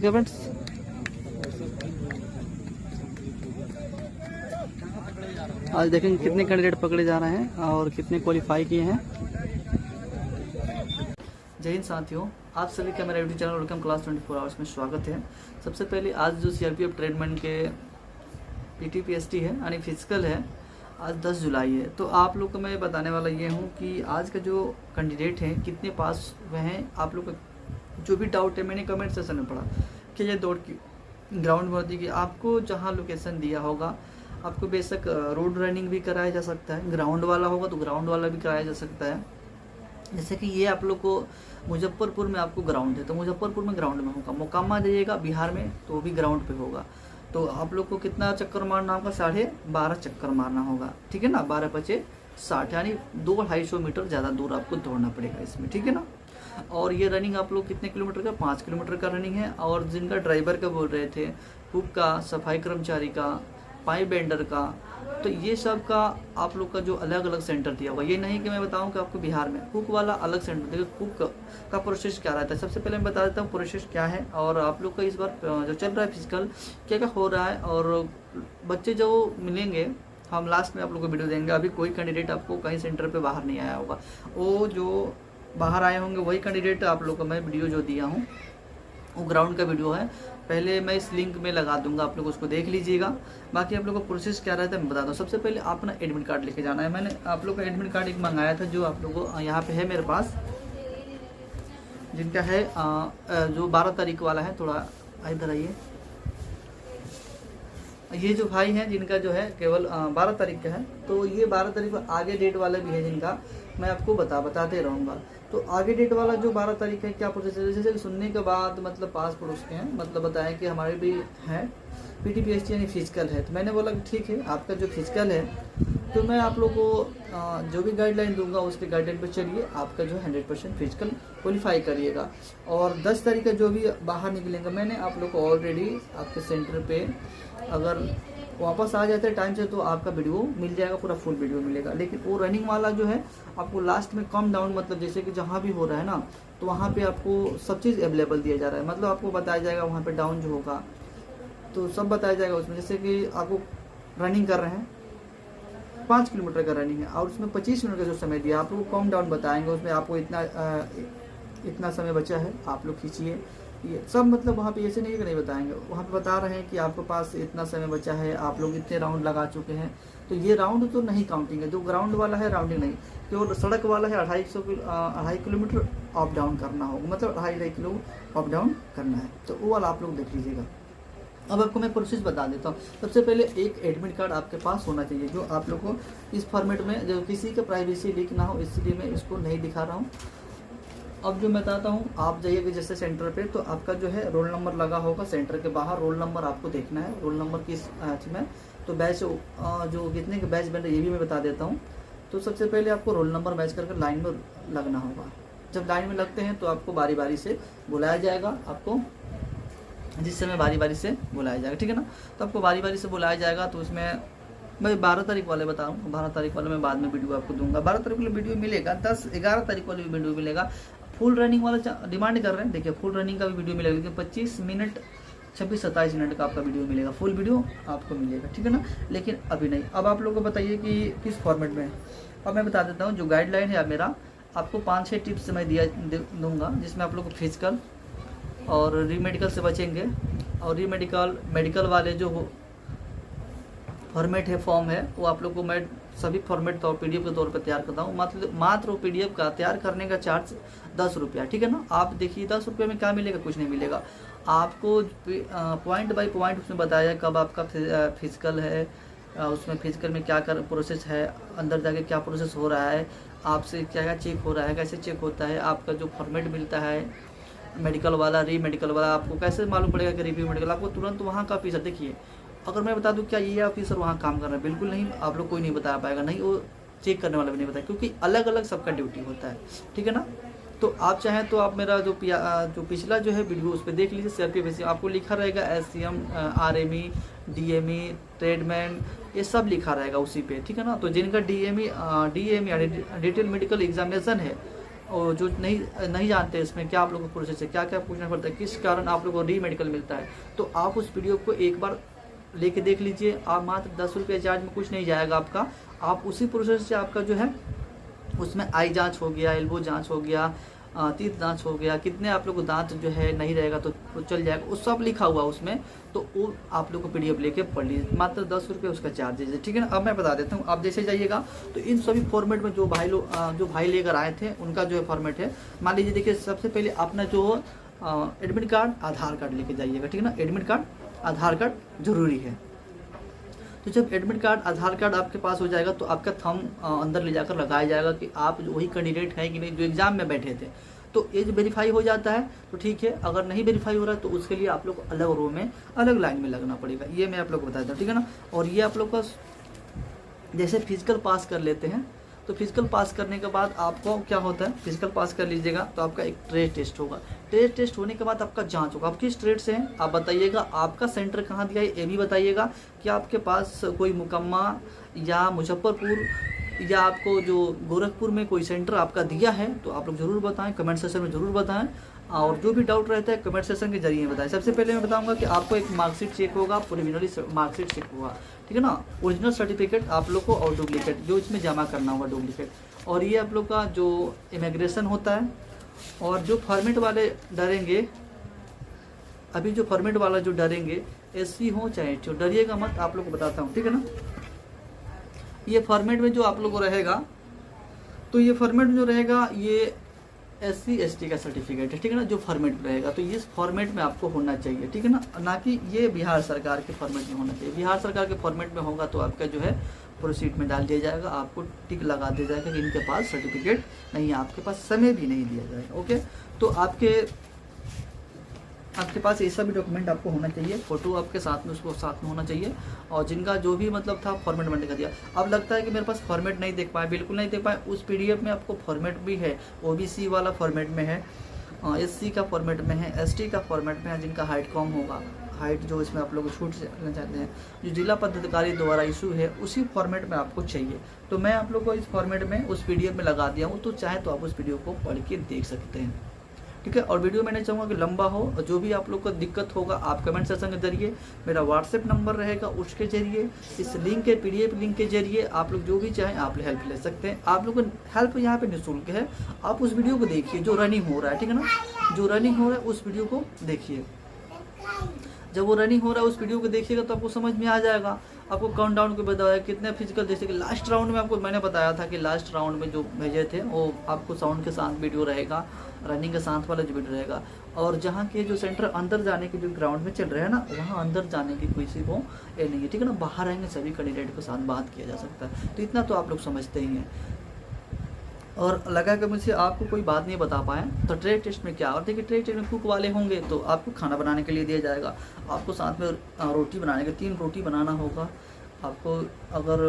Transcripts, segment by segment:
ठीक है फ्रेंड्स। आज देखेंगे कितने कैंडिडेट पकड़े जा रहे हैं और कितने क्वालिफाई किए हैं। जय हिंद साथियों, आप सभी का मेरा YouTube channel welcome class 24 hours में स्वागत है। सबसे पहले आज जो सीआरपीएफ ट्रेडमेंट के पीटीपीएसटी है यानी फिजिकल है, आज 10 जुलाई है। तो आप लोग को मैं बताने वाला ये हूँ कि आज का जो कैंडिडेट हैं कितने पास हुए हैं। आप लोग का जो भी डाउट है मैंने कमेंट सेक्शन में पढ़ा कि ये दौड़ की ग्राउंड भर्ती की आपको जहाँ लोकेशन दिया होगा आपको बेशक रोड रनिंग भी कराया जा सकता है, ग्राउंड वाला होगा तो ग्राउंड वाला भी कराया जा सकता है। जैसे कि ये आप लोग को मुजफ्फरपुर में आपको ग्राउंड है तो मुजफ्फरपुर में ग्राउंड में होगा, मोकामा जाइएगा बिहार में तो भी ग्राउंड पे होगा। तो आप लोग को कितना चक्कर मारना होगा, 12.5 चक्कर मारना होगा, ठीक है ना। 12×5 = 60 यानी 200-250 मीटर ज़्यादा दूर आपको दौड़ना पड़ेगा इसमें, ठीक है ना। और ये रनिंग आप लोग कितने किलोमीटर का, 5 किलोमीटर का रनिंग है। और जिनका ड्राइवर का बोल रहे थे, कुक का, सफाई कर्मचारी का, पाइप बेंडर का, तो ये सब का आप लोग का जो अलग अलग सेंटर दिया होगा। ये नहीं कि मैं बताऊं कि आपको बिहार में कुक वाला अलग सेंटर। देखिए कुक का प्रोसेस क्या रहता है, सबसे पहले मैं बता देता हूँ प्रोसेस क्या है और आप लोग का इस बार जो चल रहा है फिजिकल क्या क्या हो रहा है। और बच्चे जो मिलेंगे हम लास्ट में आप लोग को वीडियो देंगे। अभी कोई कैंडिडेट आपको कहीं सेंटर पर बाहर नहीं आया होगा, वो जो बाहर आए होंगे वही कैंडिडेट आप लोग को मैं वीडियो जो दिया हूँ वो ग्राउंड का वीडियो है। पहले मैं इस लिंक में लगा दूंगा, आप लोग उसको देख लीजिएगा। बाकी आप लोग का प्रोसेस क्या रहता है मैं बता दूँ। सबसे पहले आप अपना एडमिट कार्ड लेके जाना है। मैंने आप लोग का एडमिट कार्ड एक मंगाया था जो आप लोगों को यहाँ पे है मेरे पास, जिनका है जो 12 तारीख वाला है। थोड़ा इधर आइए। ये जो भाई हैं जिनका जो है केवल 12 तारीख का है, तो ये 12 तारीख को आगे डेट वाला भी है जिनका मैं आपको बताते रहूँगा। तो आगे डेट वाला जो 12 तारीख है क्या प्रोसेस है, जैसे सुनने के बाद मतलब पास पड़ोस के हैं, मतलब बताएं कि हमारे भी हैं पीटीपीएसटी यानी फिजिकल है। तो मैंने बोला कि ठीक है आपका जो फिजिकल है तो मैं आप लोग को जो भी गाइडलाइन दूंगा उसके गाइडलाइन पर चलिए, आपका जो 100% फिजिकल क्वालिफाई करिएगा। और 10 तारीख का जो भी बाहर निकलेंगे मैंने आप लोग को ऑलरेडी आपके सेंटर पे अगर वापस आ जाते हैं टाइम से तो आपका वीडियो मिल जाएगा, पूरा फुल वीडियो मिलेगा। लेकिन वो रनिंग वाला जो है आपको लास्ट में कम डाउन, मतलब जैसे कि जहाँ भी हो रहा है ना तो वहाँ पे आपको सब चीज़ अवेलेबल दिया जा रहा है। मतलब आपको बताया जाएगा वहाँ पे डाउन जो होगा तो सब बताया जाएगा उसमें। जैसे कि आपको रनिंग कर रहे हैं 5 किलोमीटर का रनिंग है और उसमें 25 मिनट का जो समय दिया आप लोग को कम डाउन बताएंगे, उसमें आपको इतना समय बचा है आप लोग खींचिए। ये सब मतलब वहाँ पे ऐसे नहीं कि नहीं बताएंगे, वहाँ पे बता रहे हैं कि आपके पास इतना समय बचा है, आप लोग इतने राउंड लगा चुके हैं। तो ये राउंड तो नहीं काउंटिंग है, जो ग्राउंड वाला है राउंडिंग नहीं, केवल सड़क वाला है 2.5 किलोमीटर अप डाउन करना होगा, मतलब 2.5 किलो अप डाउन करना है। तो वो वाला आप लोग देख लीजिएगा। अब आपको मैं प्रोसेस बता देता हूँ। सबसे पहले एक एडमिट कार्ड आपके पास होना चाहिए जो आप लोग को इस फॉर्मेट में, जो किसी का प्राइवेसी लीक ना हो इसलिए मैं इसको नहीं दिखा रहा हूँ। अब जो मैं बताता हूँ, आप जाइएगा जैसे सेंटर पे तो आपका जो है रोल नंबर लगा होगा सेंटर के बाहर, रोल नंबर आपको देखना है। रोल नंबर किस में तो बैच जो कितने के बैच बन रहे ये भी मैं बता देता हूँ। तो सबसे पहले आपको रोल नंबर मैच करके लाइन में लगना होगा। जब लाइन में लगते हैं तो आपको बारी बारी से बुलाया जाएगा, आपको जिस समय बारी बारी से बुलाया जाएगा, ठीक है ना। तो आपको बारी बारी से बुलाया जाएगा। तो उसमें मैं 12 तारीख वाले बता रहा हूँ, 12 तारीख वाले मैं बाद में वीडियो आपको दूंगा। 12 तारीख वाले वीडियो मिलेगा, 10-11 तारीख वाले वीडियो मिलेगा। फुल रनिंग वाला डिमांड कर रहे हैं, देखिए फुल रनिंग का भी वीडियो मिलेगा, लेकिन 25 मिनट 26-27 मिनट का आपका वीडियो मिलेगा, फुल वीडियो आपको मिलेगा, ठीक है ना। लेकिन अभी नहीं। अब आप लोगों को बताइए कि किस फॉर्मेट में है। अब मैं बता देता हूँ जो गाइडलाइन है मेरा, आपको 5-6 टिप्स मैं दूंगा जिसमें आप लोग को फिजिकल और रीमेडिकल से बचेंगे। और मेडिकल वाले जो फॉर्मेट है, फॉर्म है, वो आप लोग को मैं सभी फॉर्मेट तौर पीडीएफ के तौर पर तैयार करता हूँ। मात्र पीडीएफ का तैयार करने का चार्ज 10 रुपया, ठीक है ना। आप देखिए 10 रुपये में क्या मिलेगा, कुछ नहीं मिलेगा आपको। पॉइंट बाय पॉइंट उसमें बताया कब आपका फिजिकल है, उसमें फिजिकल में क्या प्रोसेस है, अंदर जाके क्या प्रोसेस हो रहा है, आपसे क्या क्या चेक हो रहा है, कैसे चेक होता है, आपका जो फॉर्मेट मिलता है मेडिकल वाला, रीमेडिकल वाला, आपको कैसे मालूम पड़ेगा कि रिव्यू मेडिकल, आपको तुरंत वहाँ का ऑफिसर देखिए। अगर मैं बता दूं क्या ये ऑफिसर वहाँ काम कर रहा है, बिल्कुल नहीं, आप लोग कोई नहीं बता पाएगा, नहीं वो चेक करने वाला भी नहीं बताया, क्योंकि अलग अलग सबका ड्यूटी होता है, ठीक है ना। तो आप चाहें तो आप मेरा जो पिछला जो है वीडियो उस पर देख लीजिए। सीआरपीएफ आपको लिखा रहेगा एससीएम, आरएमई, डीएमई, ट्रेडमैन, ये सब लिखा रहेगा उसी पे, ठीक है ना। तो जिनका डीएमई यानी डिटेल मेडिकल एग्जामिनेशन है और जो नहीं जानते इसमें क्या आप लोगों को प्रोसेस है, क्या क्या पूछना पड़ता है, किस कारण आप लोगों को री मेडिकल मिलता है, तो आप उस वीडियो को एक बार लेके देख लीजिए। आप मात्र 10 रुपये चार्ज में कुछ नहीं जाएगा आपका। आप उसी प्रोसेस से आपका जो है उसमें आई जांच हो गया, एल्बो जांच हो गया, तीत जांच हो गया, कितने आप लोग को दांत जो है नहीं रहेगा तो चल जाएगा, उस सब लिखा हुआ उसमें। तो वो आप लोग को PDF लेके पढ़ लीजिए, मात्र 10 रुपये उसका चार्जेज है, ठीक है ना। अब मैं बता देता हूँ, आप जैसे जाइएगा तो इन सभी फॉर्मेट में जो भाई लेकर आए थे उनका जो है फॉर्मेट है। मान लीजिए देखिए, सबसे पहले अपना जो एडमिट कार्ड, आधार कार्ड लेके जाइएगा, ठीक है ना। एडमिट कार्ड, आधार कार्ड जरूरी है। तो जब एडमिट कार्ड, आधार कार्ड आपके पास हो जाएगा तो आपका थंब अंदर ले जाकर लगाया जाएगा कि आप वही कैंडिडेट हैं कि नहीं जो एग्जाम में बैठे थे। तो ये जो वेरीफाई हो जाता है तो ठीक है, अगर नहीं वेरीफाई हो रहा है तो उसके लिए आप लोग को अलग रो में, अलग लाइन में लगना पड़ेगा। ये मैं आप लोग को बताता हूँ, ठीक है ना। और ये आप लोग का जैसे फिजिकल पास कर लेते हैं तो फिजिकल पास करने के बाद आपको क्या होता है, फिजिकल पास कर लीजिएगा तो आपका एक ट्रेड टेस्ट होगा। ट्रेड टेस्ट होने के बाद आपका जांच होगा, आप किस ट्रेड से हैं आप बताइएगा, आपका सेंटर कहाँ दिया है ये भी बताइएगा, कि आपके पास कोई मुकम्मा या मुजफ्फरपुर या आपको जो गोरखपुर में कोई सेंटर आपका दिया है तो आप लोग ज़रूर बताएं, कमेंट सेक्शन में ज़रूर बताएं। और जो भी डाउट रहता है कमेंट सेक्शन के जरिए बताएं। सबसे पहले मैं बताऊंगा कि आपको एक मार्कशीट चेक होगा, प्रिलिमिनरी मार्कशीट चेक होगा, ठीक है ना। ओरिजिनल सर्टिफिकेट आप लोग को और डुप्लीकेट जो इसमें जमा करना होगा डुप्लीकेट। और ये आप लोग का जो इमिग्रेशन होता है। और जो फॉर्मेट वाले डरेंगे, अभी जो फॉर्मेट वाला जो डरेंगे, SC हो चाहे HO, डरिएगा मत, आप लोग को बताता हूँ, ठीक है ना। ये फॉर्मेट में जो आप लोग को रहेगा, तो ये फॉर्मेट में जो रहेगा ये SC ST का सर्टिफिकेट है, ठीक है ना, जो फॉर्मेट में रहेगा। तो इस फॉर्मेट में आपको होना चाहिए, ठीक है ना कि ये बिहार सरकार के फॉर्मेट में होना चाहिए। बिहार सरकार के फॉर्मेट में होगा तो आपका जो है प्रोसीड में डाल दिया जाएगा, आपको टिक लगा दिया जाएगा कि इनके पास सर्टिफिकेट नहीं है, आपके पास समय भी नहीं दिया जाएगा। ओके, तो आपके पास ये सब भी डॉक्यूमेंट आपको होना चाहिए, फोटो आपके साथ में, उसको साथ में होना चाहिए। और जिनका जो भी मतलब था फॉर्मेट बनने का दिया, अब लगता है कि मेरे पास फॉर्मेट नहीं देख पाए, बिल्कुल नहीं देख पाए, उस PDF में आपको फॉर्मेट भी है। OBC वाला फॉर्मेट में है, SC का फॉर्मेट में है, ST का फॉर्मेट में है, जिनका हाइट कम होगा, हाइट जो इसमें आप लोग छूट लेना चाहते हैं, जो जिला पदाधिकारी द्वारा इशू है उसी फॉर्मेट में आपको चाहिए। तो मैं आप लोग को इस फॉर्मेट में उस PDF में लगा दिया हूँ, तो चाहे तो आप उस वीडियो को पढ़ के देख सकते हैं, ठीक है। और वीडियो मैंने चाहूँगा कि लंबा हो, और जो भी आप लोग को दिक्कत होगा आप कमेंट सेक्शन के जरिए, मेरा WhatsApp नंबर रहेगा उसके जरिए, इस लिंक के PDF लिंक के जरिए आप लोग जो भी चाहें आप हेल्प ले सकते हैं। आप लोग को हेल्प यहाँ पे निःशुल्क है। आप उस वीडियो को देखिए जो रनिंग हो रहा है, ठीक है ना, जो रनिंग हो रहा है उस वीडियो को देखिए। जब वो रनिंग हो रहा है उस वीडियो को देखिएगा तो आपको समझ में आ जाएगा। आपको काउंटडाउन को बताया कितने फिजिकल, जैसे कि लास्ट राउंड में आपको मैंने बताया था कि लास्ट राउंड में जो भेजे थे वो आपको साउंड के साथ वीडियो रहेगा, रनिंग के साथ वाला जो वीडियो रहेगा। और जहाँ के जो सेंटर अंदर जाने के जो ग्राउंड में चल रहे हैं ना, वहाँ अंदर जाने की कोई सी वो ये नहीं है, ठीक है ना। बाहर रहेंगे सभी कैंडिडेट के साथ बात किया जा सकता है, तो इतना तो आप लोग समझते ही हैं। और लगा कि मुझसे आपको कोई बात नहीं बता पाए तो ट्रेड टेस्ट में क्या, और देखिए ट्रेड टेस्ट में कुक वाले होंगे तो आपको खाना बनाने के लिए दिया जाएगा, आपको साथ में रोटी बनाने के 3 रोटी बनाना होगा आपको। अगर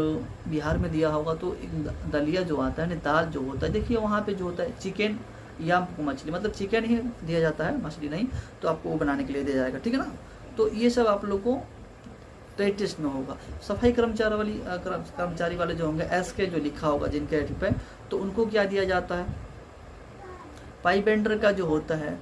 बिहार में दिया होगा तो एक दलिया जो आता है ना, दाल जो होता है, देखिए वहाँ पे जो होता है चिकन या मछली, मतलब चिकन ही दिया जाता है, मछली नहीं, तो आपको वो बनाने के लिए दिया जाएगा, ठीक है ना। तो ये सब आप लोग को ट्रेड टेस्ट में होगा। सफाई कर्मचारी वाले जो होंगे, SK जो लिखा होगा जिनके हेड पे, तो उनको क्या दिया जाता है, पाइप बेंडर का जो होता है,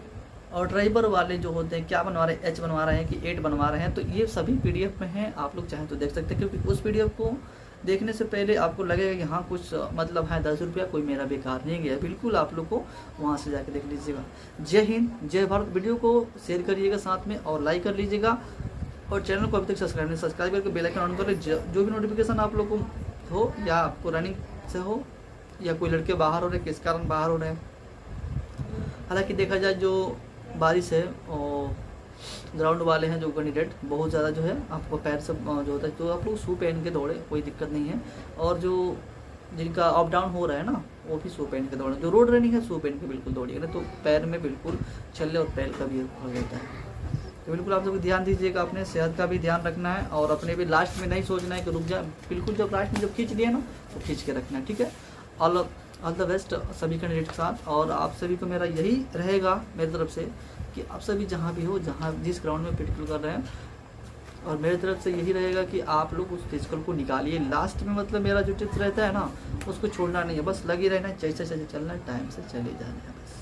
और ड्राइवर वाले जो होते हैं क्या बनवा रहे हैं, H बनवा रहे हैं कि 8 बनवा रहे हैं, तो ये सभी PDF में हैं, आप लोग चाहें तो देख सकते हैं। क्योंकि उस PDF को देखने से पहले आपको लगेगा कि हाँ कुछ मतलब है 10 रुपया कोई मेरा बेकार नहीं गया, बिल्कुल आप लोग को वहाँ से जाके देख लीजिएगा। जय हिंद, जय भारत। वीडियो को शेयर करिएगा साथ में और लाइक कर लीजिएगा, और चैनल को अभी तक सब्सक्राइब करके बेल आइकन ऑन कर लीजिए। जो भी नोटिफिकेशन आप लोग को हो, या आपको रनिंग से हो, या कोई लड़के बाहर हो रहे, किस कारण बाहर हो रहे हैं। हालांकि देखा जाए जो बारिश है और ग्राउंड वाले हैं जो कैंडिडेट, बहुत ज़्यादा जो है आपको पैर से जो होता है, तो आप लोग शू पहन के दौड़े, कोई दिक्कत नहीं है। और जो जिनका अप डाउन हो रहा है ना, वो भी शू पहन के दौड़े। जो रोड रनिंग है शू पहन के बिल्कुल दौड़िएगा, तो पैर में बिल्कुल छल्ले और पैर का भी हो जाता है। तो बिल्कुल आप लोग ध्यान दीजिएगा, अपने सेहत का भी ध्यान रखना है, और अपने भी लास्ट में नहीं सोचना है कि रुक जाए, बिल्कुल जब लास्ट में जब खींच लिया ना तो खींच के रखना है, ठीक है। ऑल द बेस्ट सभी कैंडिडेट के साथ। और आप सभी को मेरा यही रहेगा मेरी तरफ से कि आप सभी जहाँ भी हो, जहाँ जिस ग्राउंड में प्रैक्टिकल कर रहे हैं, और मेरी तरफ से यही रहेगा कि आप लोग उस फिजिकल को निकालिए। लास्ट में मतलब मेरा जो टिप्स रहता है ना, उसको छोड़ना नहीं है, बस लगे रहना है, जैसे जैसे चलना है, टाइम से चले जाना है बस।